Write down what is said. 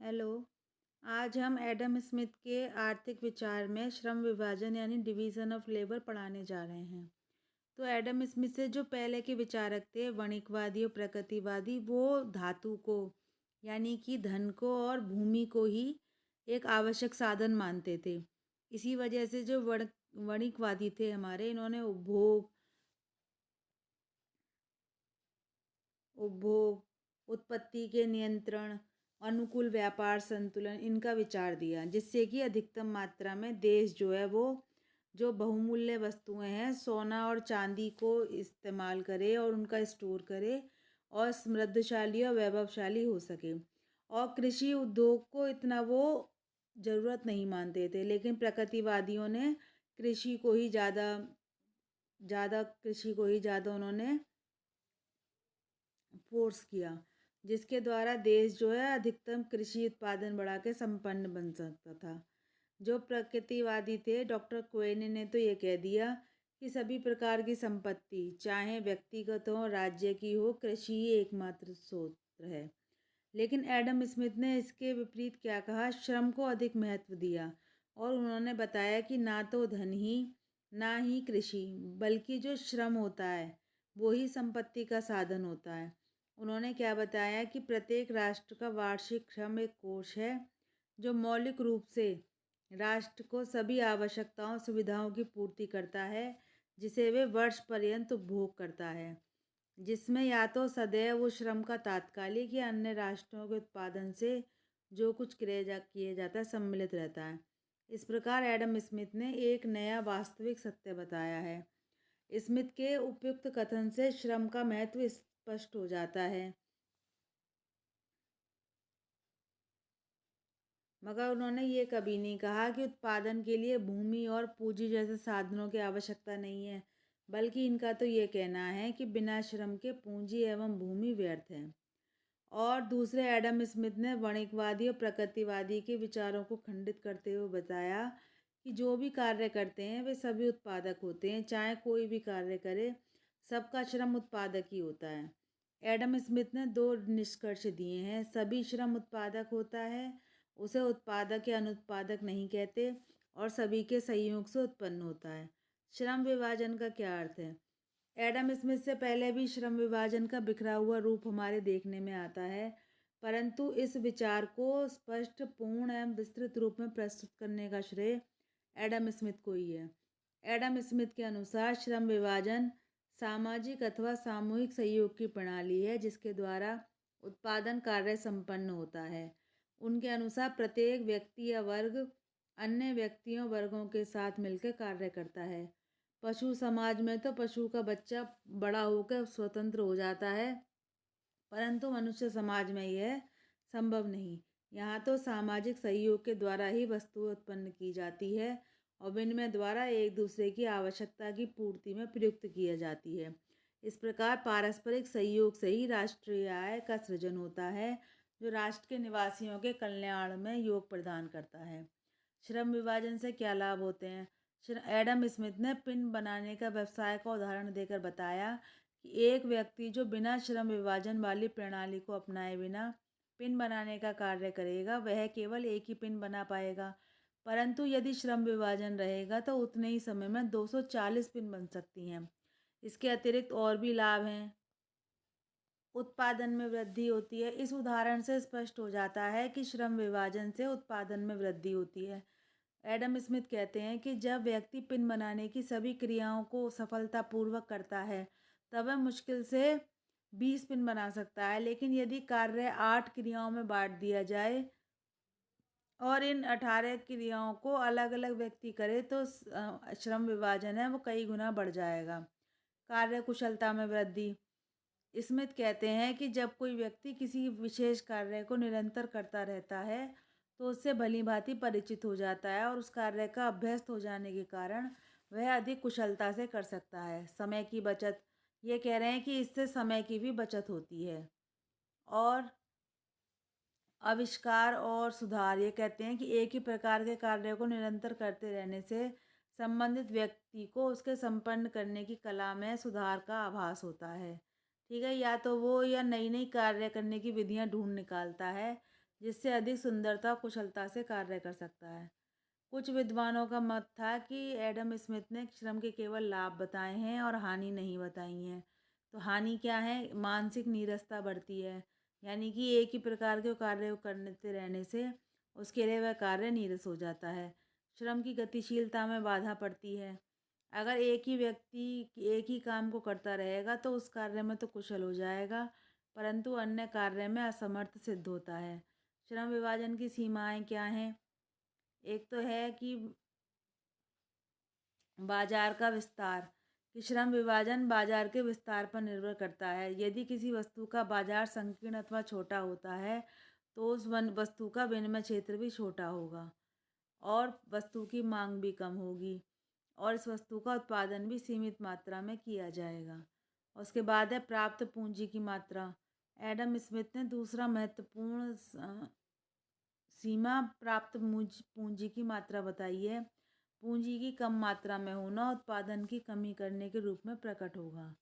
Hello. आज हम Adam Smith के आर्थिक विचार में श्रम विभाजन यानी डिवीज़न ऑफ लेबर पढ़ाने जा रहे हैं। तो एडम स्मिथ से जो पहले के विचारक थे वणिकवादी और प्रकृतिवादी, वो धातु को यानी कि धन को और भूमि को ही एक आवश्यक साधन मानते थे। इसी वजह से जो वणिकवादी थे हमारे, इन्होंने उपभोग उपभोग उत्पत्ति के नियंत्रण, अनुकूल व्यापार संतुलन, इनका विचार दिया, जिससे कि अधिकतम मात्रा में देश जो है वो जो बहुमूल्य वस्तुएं हैं सोना और चांदी को इस्तेमाल करे और उनका स्टोर करे और समृद्धशाली और वैभवशाली हो सके। और कृषि उद्योग को इतना वो ज़रूरत नहीं मानते थे, लेकिन प्रकृतिवादियों ने कृषि को ही ज़्यादा ज़्यादा कृषि को ही ज़्यादा उन्होंने फोर्स किया, जिसके द्वारा देश जो है अधिकतम कृषि उत्पादन बढ़ा के संपन्न बन सकता था। जो प्रकृतिवादी थे डॉक्टर क्वेने ने तो ये कह दिया कि सभी प्रकार की संपत्ति चाहे व्यक्तिगत हो राज्य की हो, कृषि ही एकमात्र स्रोत है। लेकिन एडम स्मिथ ने इसके विपरीत क्या कहा, श्रम को अधिक महत्व दिया और उन्होंने बताया कि ना तो धन ही ना ही कृषि बल्कि जो श्रम होता है वो ही संपत्ति का साधन होता है। उन्होंने क्या बताया कि प्रत्येक राष्ट्र का वार्षिक श्रम एक कोष है जो मौलिक रूप से राष्ट्र को सभी आवश्यकताओं सुविधाओं की पूर्ति करता है, जिसे वे वर्ष पर्यंत उपभोग करता है, जिसमें या तो सदैव उस श्रम का तात्कालिक या अन्य राष्ट्रों के उत्पादन से जो कुछ किए जाता है सम्मिलित रहता है। इस प्रकार एडम स्मिथ ने एक नया वास्तविक सत्य बताया है। स्मिथ के उपयुक्त कथन से श्रम का महत्व स्पष्ट हो जाता है, मगर उन्होंने ये कभी नहीं कहा कि उत्पादन के लिए भूमि और पूंजी जैसे साधनों की आवश्यकता नहीं है, बल्कि इनका तो ये कहना है कि बिना श्रम के पूंजी एवं भूमि व्यर्थ है। और दूसरे एडम स्मिथ ने वणिकवादी और प्रकृतिवादी के विचारों को खंडित करते हुए बताया कि जो भी कार्य करते हैं वे सभी उत्पादक होते हैं, चाहे कोई भी कार्य करे, सबका श्रम उत्पादक ही होता है। एडम स्मिथ ने दो निष्कर्ष दिए हैं, सभी श्रम उत्पादक होता है, उसे उत्पादक या अनुत्पादक नहीं कहते, और सभी के संयोग से उत्पन्न होता है। श्रम विभाजन का क्या अर्थ है? एडम स्मिथ से पहले भी श्रम विभाजन का बिखरा हुआ रूप हमारे देखने में आता है, परंतु इस विचार को स्पष्ट, पूर्ण एवं विस्तृत रूप में प्रस्तुत करने का श्रेय एडम स्मिथ को ही है। एडम स्मिथ के अनुसार श्रम विभाजन सामाजिक अथवा सामूहिक सहयोग की प्रणाली है, जिसके द्वारा उत्पादन कार्य संपन्न होता है। उनके अनुसार प्रत्येक व्यक्ति या वर्ग अन्य व्यक्तियों वर्गों के साथ मिलकर कार्य करता है। पशु समाज में तो पशु का बच्चा बड़ा होकर स्वतंत्र हो जाता है, परंतु मनुष्य समाज में यह संभव नहीं। यहाँ तो सामाजिक सहयोग के द्वारा ही वस्तु उत्पन्न की जाती है और विनिमय द्वारा एक दूसरे की आवश्यकता की पूर्ति में प्रयुक्त की जाती है। इस प्रकार पारस्परिक सहयोग से ही राष्ट्रीय आय का सृजन होता है, जो राष्ट्र के निवासियों के कल्याण में योग प्रदान करता है। श्रम विभाजन से क्या लाभ होते हैं? एडम स्मिथ ने पिन बनाने का व्यवसाय का उदाहरण देकर बताया कि एक व्यक्ति जो बिना श्रम विभाजन वाली प्रणाली को अपनाए बिना पिन बनाने का कार्य करेगा, वह केवल एक ही पिन बना पाएगा, परंतु यदि श्रम विभाजन रहेगा तो उतने ही समय में 240 पिन बन सकती हैं। इसके अतिरिक्त और भी लाभ हैं। उत्पादन में वृद्धि होती है। इस उदाहरण से स्पष्ट हो जाता है कि श्रम विभाजन से उत्पादन में वृद्धि होती है। एडम स्मिथ कहते हैं कि जब व्यक्ति पिन बनाने की सभी क्रियाओं को सफलतापूर्वक करता है, तब वह मुश्किल से 20 पिन बना सकता है, लेकिन यदि कार्य 8 क्रियाओं में बांट दिया जाए और इन 18 क्रियाओं को अलग अलग व्यक्ति करे तो श्रम विभाजन है वो कई गुना बढ़ जाएगा। कार्य कुशलता में वृद्धि। स्मिथ कहते हैं कि जब कोई व्यक्ति किसी विशेष कार्य को निरंतर करता रहता है तो उससे भली भांति परिचित हो जाता है और उस कार्य का अभ्यस्त हो जाने के कारण वह अधिक कुशलता से कर सकता है। समय की बचत। ये कह रहे हैं कि इससे समय की भी बचत होती है। और आविष्कार और सुधार। ये कहते हैं कि एक ही प्रकार के कार्य को निरंतर करते रहने से संबंधित व्यक्ति को उसके संपन्न करने की कला में सुधार का आभास होता है। ठीक है, या तो वो या नई नई कार्य करने की विधियां ढूंढ निकालता है, जिससे अधिक सुंदरता और कुशलता से कार्य कर सकता है। कुछ विद्वानों का मत था कि एडम स्मिथ ने श्रम के केवल लाभ बताए हैं और हानि नहीं बताई हैं। तो हानि क्या है? मानसिक नीरसता बढ़ती है, यानी कि एक ही प्रकार के कार्य करते रहने से उसके लिए वह कार्य नीरस हो जाता है। श्रम की गतिशीलता में बाधा पड़ती है। अगर एक ही व्यक्ति एक ही काम को करता रहेगा तो उस कार्य में तो कुशल हो जाएगा, परंतु अन्य कार्य में असमर्थ सिद्ध होता है। श्रम विभाजन की सीमाएं क्या हैं? एक तो है कि बाजार का विस्तार, कि श्रम विभाजन बाजार के विस्तार पर निर्भर करता है। यदि किसी वस्तु का बाजार संकीर्ण अथवा छोटा होता है तो उस वस्तु का विनिमय क्षेत्र भी छोटा होगा और वस्तु की मांग भी कम होगी और इस वस्तु का उत्पादन भी सीमित मात्रा में किया जाएगा। उसके बाद है प्राप्त पूंजी की मात्रा। एडम स्मिथ ने दूसरा महत्वपूर्ण सीमा प्राप्त पूंजी की मात्रा बताई है। पूंजी की कम मात्रा में होना उत्पादन की कमी करने के रूप में प्रकट होगा।